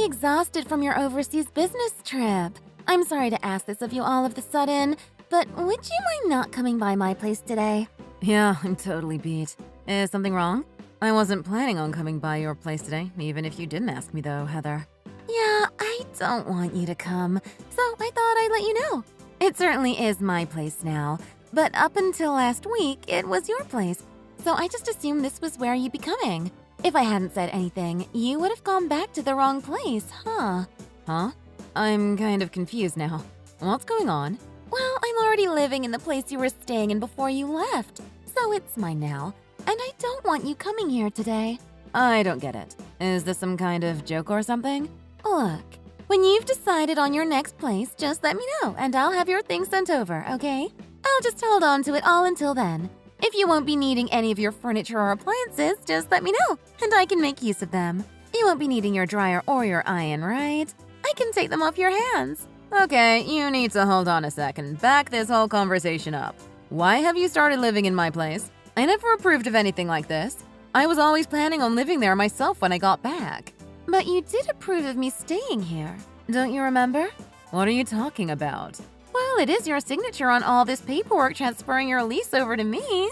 exhausted from your overseas business trip. I'm sorry to ask this of you all of the sudden, but would you mind not coming by my place today? Yeah, I'm totally beat. Is something wrong? I wasn't planning on coming by your place today, even if you didn't ask me though, Heather. Yeah, I don't want you to come, so I thought I'd let you know. It certainly is my place now, but up until last week, it was your place, so I just assumed this was where you'd be coming. If I hadn't said anything, you would have gone back to the wrong place, huh? Huh? I'm kind of confused now. What's going on? Well, I'm already living in the place you were staying in before you left, so it's mine now, and I don't want you coming here today. I don't get it. Is this some kind of joke or something? Look, when you've decided on your next place, just let me know, and I'll have your things sent over, okay? I'll just hold on to it all until then. If you won't be needing any of your furniture or appliances, just let me know, and I can make use of them. You won't be needing your dryer or your iron, right? I can take them off your hands. Okay, you need to hold on a second. Back this whole conversation up. Why have you started living in my place? I never approved of anything like this. I was always planning on living there myself when I got back. But you did approve of me staying here. Don't you remember? What are you talking about? Well, it is your signature on all this paperwork transferring your lease over to me.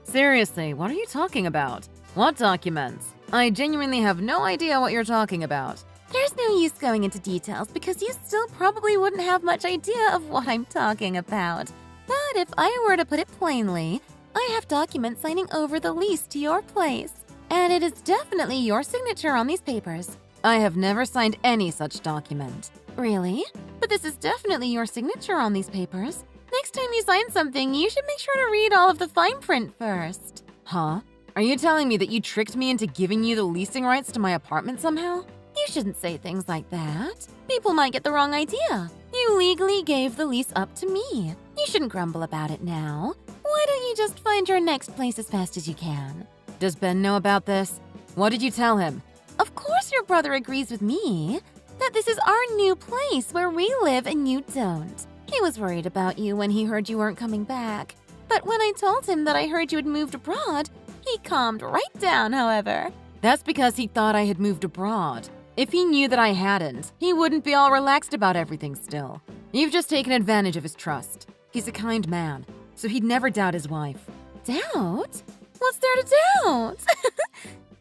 Seriously, what are you talking about? What documents? I genuinely have no idea what you're talking about. There's no use going into details because you still probably wouldn't have much idea of what I'm talking about. But if I were to put it plainly, I have documents signing over the lease to your place. And it is definitely your signature on these papers. I have never signed any such document. Really? But this is definitely your signature on these papers. Next time you sign something, you should make sure to read all of the fine print first. Huh? Are you telling me that you tricked me into giving you the leasing rights to my apartment somehow? You shouldn't say things like that. People might get the wrong idea. You legally gave the lease up to me. You shouldn't grumble about it now. Why don't you just find your next place as fast as you can? Does Ben know about this? What did you tell him? Of course your brother agrees with me that this is our new place where we live and you don't. He was worried about you when he heard you weren't coming back. But when I told him that I heard you had moved abroad, he calmed right down, however. That's because he thought I had moved abroad. If he knew that I hadn't, he wouldn't be all relaxed about everything still. You've just taken advantage of his trust. He's a kind man, so he'd never doubt his wife. Doubt? What's there to doubt?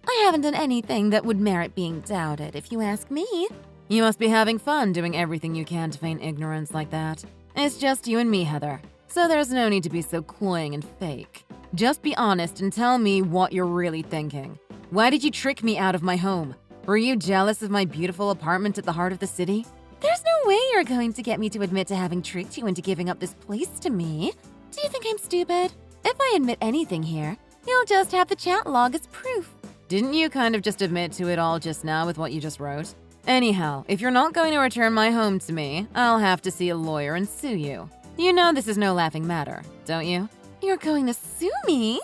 I haven't done anything that would merit being doubted, if you ask me. You must be having fun doing everything you can to feign ignorance like that. It's just you and me, Heather, so there's no need to be so cloying and fake. Just be honest and tell me what you're really thinking. Why did you trick me out of my home? Were you jealous of my beautiful apartment at the heart of the city? There's no way you're going to get me to admit to having tricked you into giving up this place to me. Do you think I'm stupid? If I admit anything here, you'll just have the chat log as proof. Didn't you kind of just admit to it all just now with what you just wrote? Anyhow, if you're not going to return my home to me, I'll have to see a lawyer and sue you. You know this is no laughing matter, don't you? You're going to sue me?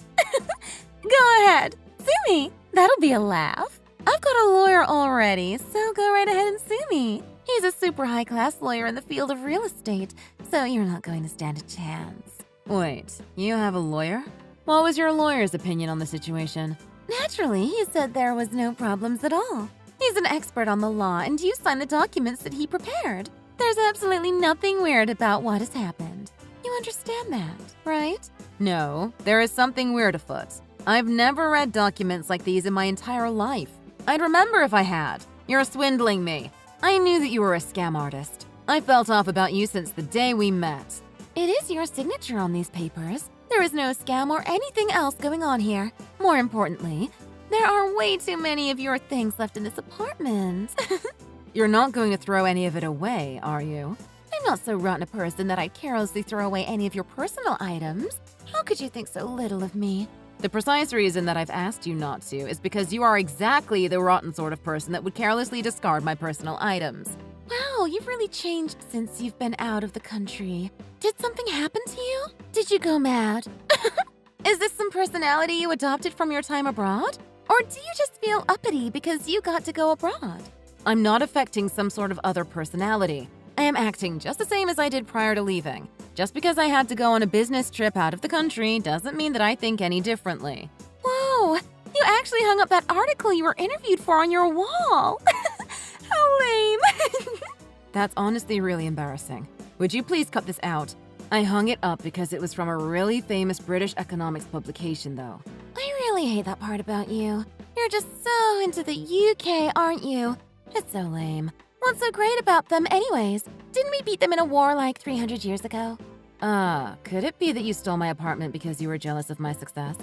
Go ahead, sue me. That'll be a laugh. I've got a lawyer already, so go right ahead and sue me. He's a super high-class lawyer in the field of real estate, so you're not going to stand a chance. Wait, you have a lawyer? What was your lawyer's opinion on the situation? Naturally, he said there was no problems at all. He's an expert on the law, and you signed the documents that he prepared. There's absolutely nothing weird about what has happened. You understand that, right? No, there is something weird afoot. I've never read documents like these in my entire life. I'd remember if I had. You're swindling me. I knew that you were a scam artist. I felt off about you since the day we met. It is your signature on these papers. There is no scam or anything else going on here. More importantly, there are way too many of your things left in this apartment. You're not going to throw any of it away, are you? I'm not so rotten a person that I'd carelessly throw away any of your personal items. How could you think so little of me? The precise reason that I've asked you not to is because you are exactly the rotten sort of person that would carelessly discard my personal items. Wow, you've really changed since you've been out of the country. Did something happen to you? Did you go mad? Is this some personality you adopted from your time abroad? Or do you just feel uppity because you got to go abroad? I'm not affecting some sort of other personality. I am acting just the same as I did prior to leaving. Just because I had to go on a business trip out of the country doesn't mean that I think any differently. Whoa! You actually hung up that article you were interviewed for on your wall! That's honestly really embarrassing. Would you please cut this out? I hung it up because it was from a really famous British economics publication, though. I really hate that part about you. You're just so into the UK, aren't you? It's so lame. What's so great about them anyways? Didn't we beat them in a war like 300 years ago? Could it be that you stole my apartment because you were jealous of my success?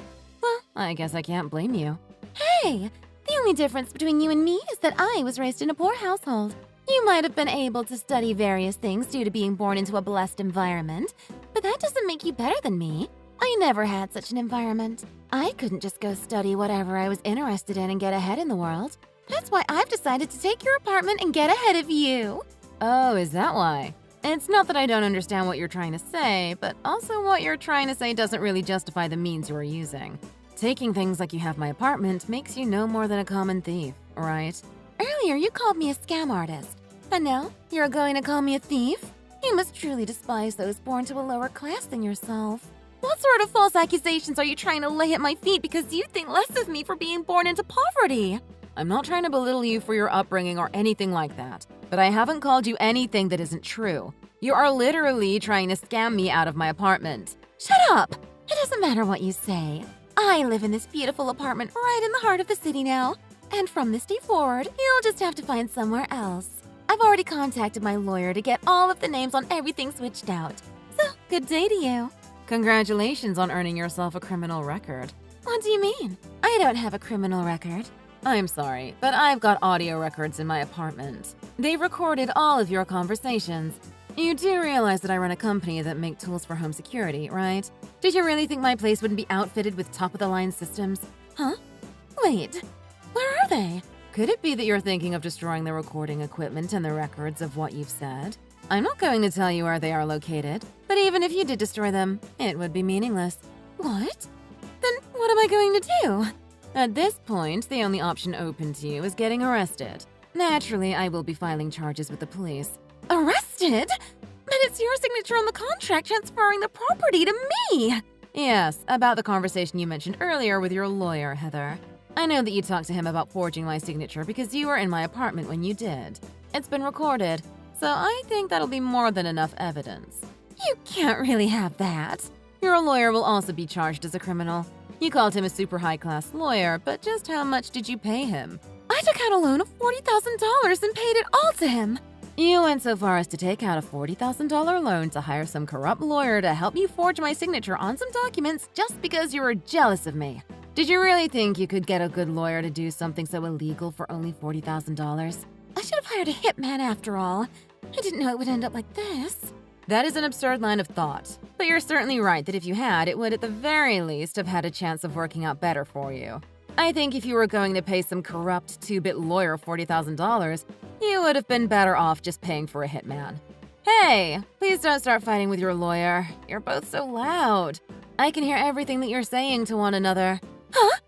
Well, I guess I can't blame you. Hey, the only difference between you and me is that I was raised in a poor household. You might have been able to study various things due to being born into a blessed environment, but that doesn't make you better than me. I never had such an environment. I couldn't just go study whatever I was interested in and get ahead in the world. That's why I've decided to take your apartment and get ahead of you. Oh, is that why? It's not that I don't understand what you're trying to say, but also what you're trying to say doesn't really justify the means you are using. Taking things like you have my apartment makes you no more than a common thief, right? Earlier, you called me a scam artist. And now, you're going to call me a thief? You must truly despise those born to a lower class than yourself. What sort of false accusations are you trying to lay at my feet because you think less of me for being born into poverty? I'm not trying to belittle you for your upbringing or anything like that, but I haven't called you anything that isn't true. You are literally trying to scam me out of my apartment. Shut up! It doesn't matter what you say. I live in this beautiful apartment right in the heart of the city now. And from this day forward, you'll just have to find somewhere else. I've already contacted my lawyer to get all of the names on everything switched out. So, good day to you. Congratulations on earning yourself a criminal record. What do you mean? I don't have a criminal record. I'm sorry, but I've got audio records in my apartment. They've recorded all of your conversations. You do realize that I run a company that make tools for home security, right? Did you really think my place wouldn't be outfitted with top-of-the-line systems? Huh? Wait, where are they? Could it be that you're thinking of destroying the recording equipment and the records of what you've said? I'm not going to tell you where they are located, but even if you did destroy them, it would be meaningless. What? Then what am I going to do? At this point, the only option open to you is getting arrested. Naturally, I will be filing charges with the police. Arrested? But it's your signature on the contract transferring the property to me! Yes, about the conversation you mentioned earlier with your lawyer, Heather. I know that you talked to him about forging my signature because you were in my apartment when you did. It's been recorded, so I think that'll be more than enough evidence. You can't really have that. Your lawyer will also be charged as a criminal. You called him a super high-class lawyer, but just how much did you pay him? I took out a loan of $40,000 and paid it all to him. You went so far as to take out a $40,000 loan to hire some corrupt lawyer to help you forge my signature on some documents just because you were jealous of me. Did you really think you could get a good lawyer to do something so illegal for only $40,000? I should have hired a hitman after all. I didn't know it would end up like this. That is an absurd line of thought. But you're certainly right that if you had, it would at the very least have had a chance of working out better for you. I think if you were going to pay some corrupt 2-bit lawyer $40,000, you would have been better off just paying for a hitman. Hey, please don't start fighting with your lawyer. You're both so loud. I can hear everything that you're saying to one another. Huh?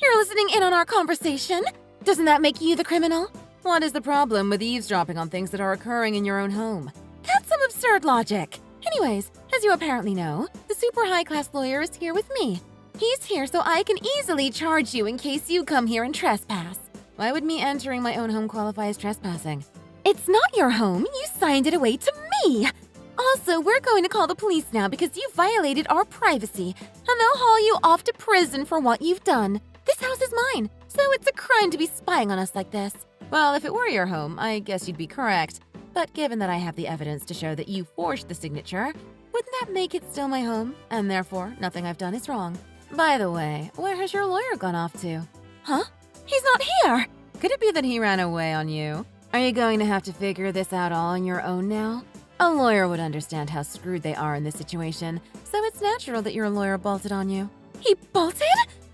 You're listening in on our conversation? Doesn't that make you the criminal? What is the problem with eavesdropping on things that are occurring in your own home? That's some absurd logic. Anyways, as you apparently know, the super high-class lawyer is here with me. He's here so I can easily charge you in case you come here and trespass. Why would me entering my own home qualify as trespassing? It's not your home. You signed it away to me. Also, we're going to call the police now because you violated our privacy, and they'll haul you off to prison for what you've done. This house is mine, so it's a crime to be spying on us like this. Well, if it were your home, I guess you'd be correct. But given that I have the evidence to show that you forged the signature, wouldn't that make it still my home? And therefore, nothing I've done is wrong. By the way, where has your lawyer gone off to? Huh? He's not here! Could it be that he ran away on you? Are you going to have to figure this out all on your own now? A lawyer would understand how screwed they are in this situation, so it's natural that your lawyer bolted on you. He bolted?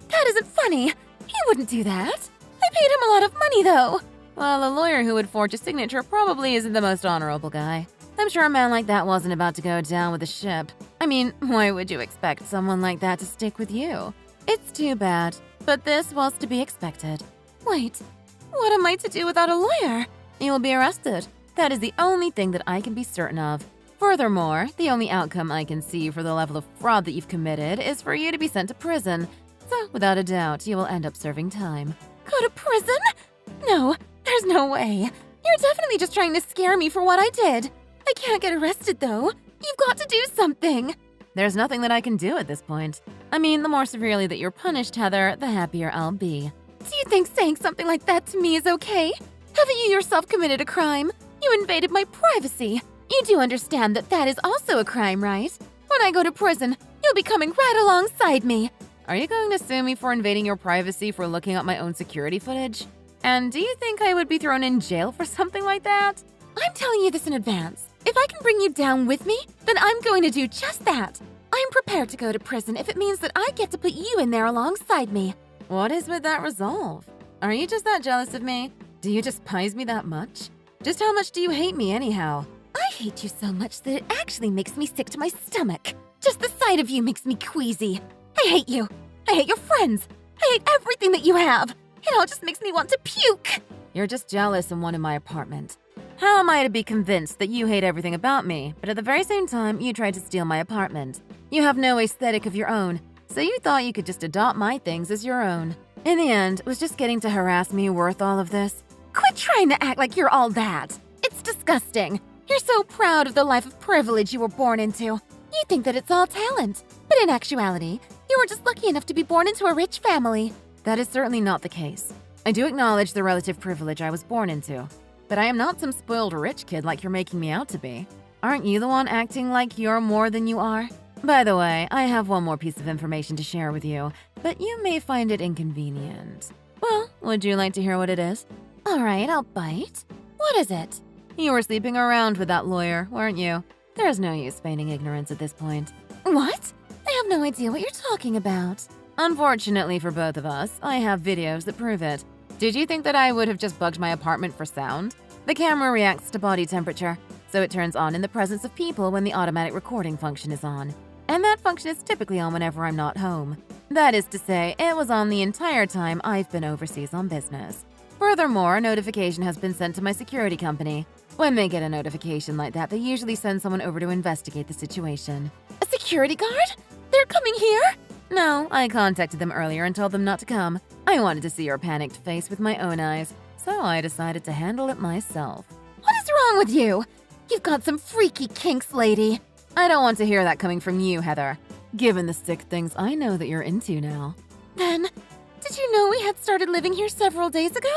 That isn't funny. He wouldn't do that. I paid him a lot of money, though. Well, a lawyer who would forge a signature probably isn't the most honorable guy. I'm sure a man like that wasn't about to go down with the ship. I mean, why would you expect someone like that to stick with you? It's too bad, but this was to be expected. Wait, what am I to do without a lawyer? You will be arrested. That is the only thing that I can be certain of. Furthermore, the only outcome I can see for the level of fraud that you've committed is for you to be sent to prison. So, without a doubt, you will end up serving time. Go to prison? No, there's no way. You're definitely just trying to scare me for what I did. I can't get arrested, though. You've got to do something. There's nothing that I can do at this point. I mean, the more severely that you're punished, Heather, the happier I'll be. Do you think saying something like that to me is okay? Haven't you yourself committed a crime? You invaded my privacy. You do understand that that is also a crime, right? When I go to prison, you'll be coming right alongside me. Are you going to sue me for invading your privacy for looking at my own security footage? And do you think I would be thrown in jail for something like that? I'm telling you this in advance. If I can bring you down with me, then I'm going to do just that. I'm prepared to go to prison if it means that I get to put you in there alongside me. What is with that resolve? Are you just that jealous of me? Do you despise me that much? Just how much do you hate me anyhow? I hate you so much that it actually makes me sick to my stomach. Just the sight of you makes me queasy. I hate you. I hate your friends. I hate everything that you have. It all just makes me want to puke. You're just jealous and wanted my apartment. How am I to be convinced that you hate everything about me, but at the very same time you tried to steal my apartment? You have no aesthetic of your own, so you thought you could just adopt my things as your own. In the end, was just getting to harass me worth all of this? Quit trying to act like you're all that. It's disgusting. You're so proud of the life of privilege you were born into. You think that it's all talent, but in actuality, you were just lucky enough to be born into a rich family. That is certainly not the case. I do acknowledge the relative privilege I was born into, but I am not some spoiled rich kid like you're making me out to be. Aren't you the one acting like you're more than you are? By the way, I have one more piece of information to share with you, but you may find it inconvenient. Well, would you like to hear what it is? All right, I'll bite. What is it? You were sleeping around with that lawyer, weren't you? There's no use feigning ignorance at this point. What? I have no idea what you're talking about. Unfortunately for both of us, I have videos that prove it. Did you think that I would have just bugged my apartment for sound? The camera reacts to body temperature, so it turns on in the presence of people when the automatic recording function is on. And that function is typically on whenever I'm not home. That is to say, it was on the entire time I've been overseas on business. Furthermore, a notification has been sent to my security company. When they get a notification like that, they usually send someone over to investigate the situation. A security guard? They're coming here? No, I contacted them earlier and told them not to come. I wanted to see your panicked face with my own eyes, so I decided to handle it myself. What is wrong with you? You've got some freaky kinks, lady. I don't want to hear that coming from you, Heather. Given the sick things I know that you're into now. Ben, did you know we had started living here several days ago?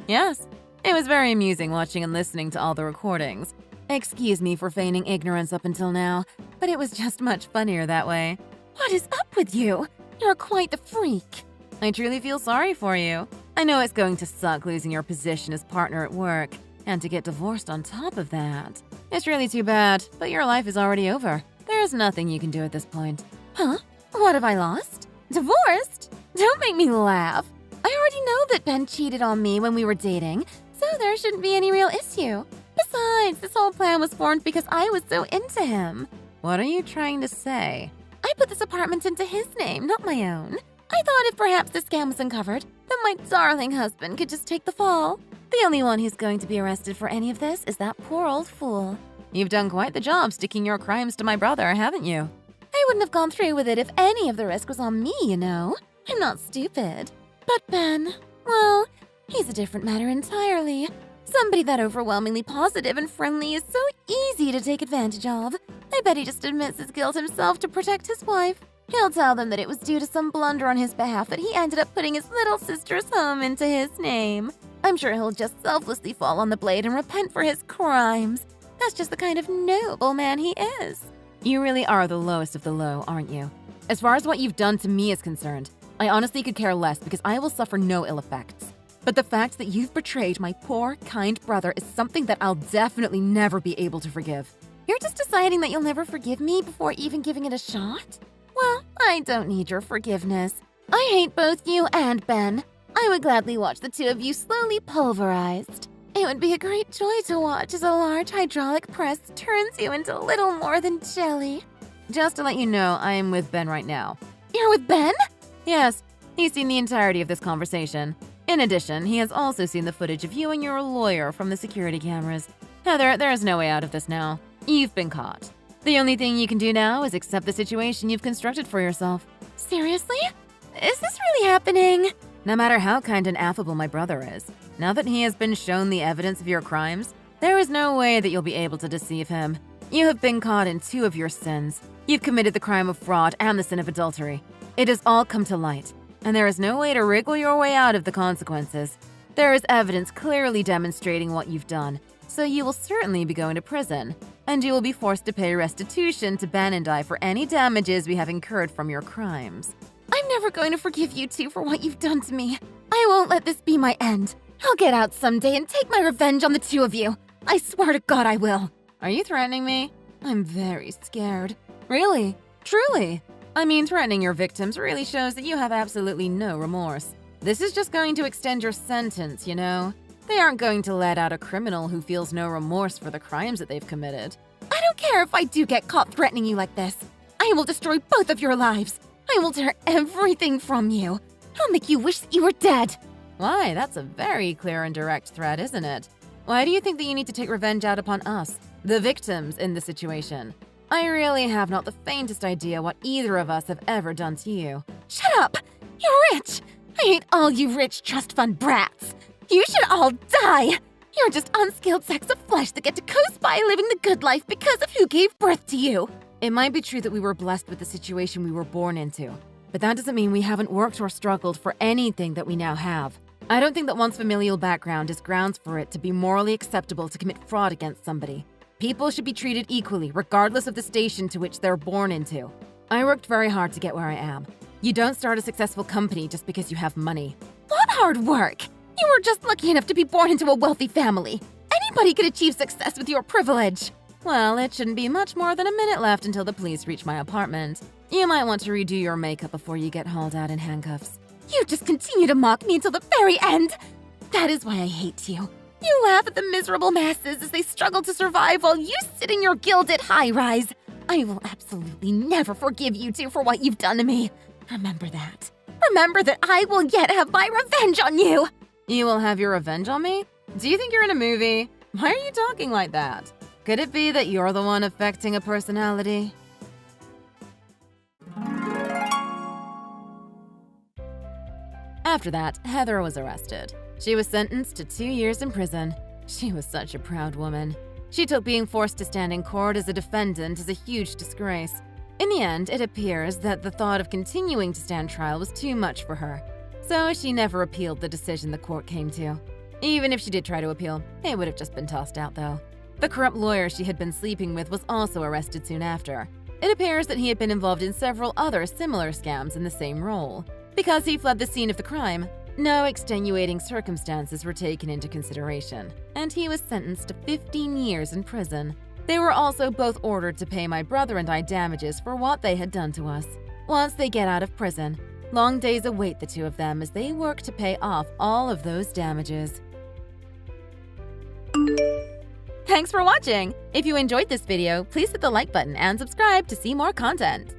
Yes. It was very amusing watching and listening to all the recordings. Excuse me for feigning ignorance up until now, but it was just much funnier that way. What is up with you? You're quite the freak. I truly feel sorry for you. I know it's going to suck losing your position as partner at work, and to get divorced on top of that. It's really too bad, but your life is already over. There is nothing you can do at this point. Huh? What have I lost? Divorced? Don't make me laugh. I already know that Ben cheated on me when we were dating, so there shouldn't be any real issue. Besides, this whole plan was formed because I was so into him. What are you trying to say? I put this apartment into his name, not my own. I thought if perhaps the scam was uncovered, then my darling husband could just take the fall. The only one who's going to be arrested for any of this is that poor old fool. You've done quite the job sticking your crimes to my brother, haven't you? I wouldn't have gone through with it if any of the risk was on me, you know. I'm not stupid. But Ben, well, he's a different matter entirely. Somebody that overwhelmingly positive and friendly is so easy to take advantage of. I bet he just admits his guilt himself to protect his wife. He'll tell them that it was due to some blunder on his behalf that he ended up putting his little sister's home into his name. I'm sure he'll just selflessly fall on the blade and repent for his crimes. That's just the kind of noble man he is. You really are the lowest of the low, aren't you? As far as what you've done to me is concerned, I honestly could care less because I will suffer no ill effects. But the fact that you've betrayed my poor, kind brother is something that I'll definitely never be able to forgive. You're just deciding that you'll never forgive me before even giving it a shot? Well, I don't need your forgiveness. I hate both you and Ben. I would gladly watch the two of you slowly pulverized. It would be a great joy to watch as a large hydraulic press turns you into little more than jelly. Just to let you know, I am with Ben right now. You're with Ben? Yes, he's seen the entirety of this conversation. In addition, he has also seen the footage of you and your lawyer from the security cameras. Heather, there is no way out of this now. You've been caught. The only thing you can do now is accept the situation you've constructed for yourself. Seriously? Is this really happening? No matter how kind and affable my brother is, Now that he has been shown the evidence of your crimes, there is no way that you'll be able to deceive him. You have been caught in 2 of your sins. You've committed the crime of fraud and the sin of adultery. It has all come to light, and there is no way to wriggle your way out of the consequences. There is evidence clearly demonstrating what you've done, so you will certainly be going to prison, and you will be forced to pay restitution to Ben and I for any damages we have incurred from your crimes. I'm never going to forgive you two for what you've done to me. I won't let this be my end. I'll get out someday and take my revenge on the 2 of you. I swear to God I will. Are you threatening me? I'm very scared. Really? Truly? I mean, threatening your victims really shows that you have absolutely no remorse. This is just going to extend your sentence, you know? They aren't going to let out a criminal who feels no remorse for the crimes that they've committed. I don't care if I do get caught threatening you like this. I will destroy both of your lives. I will tear everything from you. I'll make you wish that you were dead. Why, that's a very clear and direct threat, isn't it? Why do you think that you need to take revenge out upon us, the victims in the situation? I really have not the faintest idea what either of us have ever done to you. Shut up! You're rich! I hate all you rich trust fund brats. You should all die! You're just unskilled sacks of flesh that get to coast by living the good life because of who gave birth to you. It might be true that we were blessed with the situation we were born into, but that doesn't mean we haven't worked or struggled for anything that we now have. I don't think that one's familial background is grounds for it to be morally acceptable to commit fraud against somebody. People should be treated equally, regardless of the station to which they're born into. I worked very hard to get where I am. You don't start a successful company just because you have money. What hard work? You were just lucky enough to be born into a wealthy family. Anybody could achieve success with your privilege. Well, it shouldn't be much more than a minute left until the police reach my apartment. You might want to redo your makeup before you get hauled out in handcuffs. You just continue to mock me until the very end. That is why I hate you. You laugh at the miserable masses as they struggle to survive while you sit in your gilded high-rise. I will absolutely never forgive you two for what you've done to me. Remember that. Remember that I will yet have my revenge on you. You will have your revenge on me? Do you think you're in a movie? Why are you talking like that? Could it be that you're the one affecting a personality? After that, Heather was arrested. She was sentenced to 2 years in prison. She was such a proud woman. She took being forced to stand in court as a defendant as a huge disgrace. In the end, it appears that the thought of continuing to stand trial was too much for her. So she never appealed the decision the court came to. Even if she did try to appeal, it would have just been tossed out though. The corrupt lawyer she had been sleeping with was also arrested soon after. It appears that he had been involved in several other similar scams in the same role. Because he fled the scene of the crime, no extenuating circumstances were taken into consideration, and he was sentenced to 15 years in prison. They were also both ordered to pay my brother and I damages for what they had done to us. Once they get out of prison, long days await the 2 of them as they work to pay off all of those damages. Thanks for watching! If you enjoyed this video, please hit the like button and subscribe to see more content.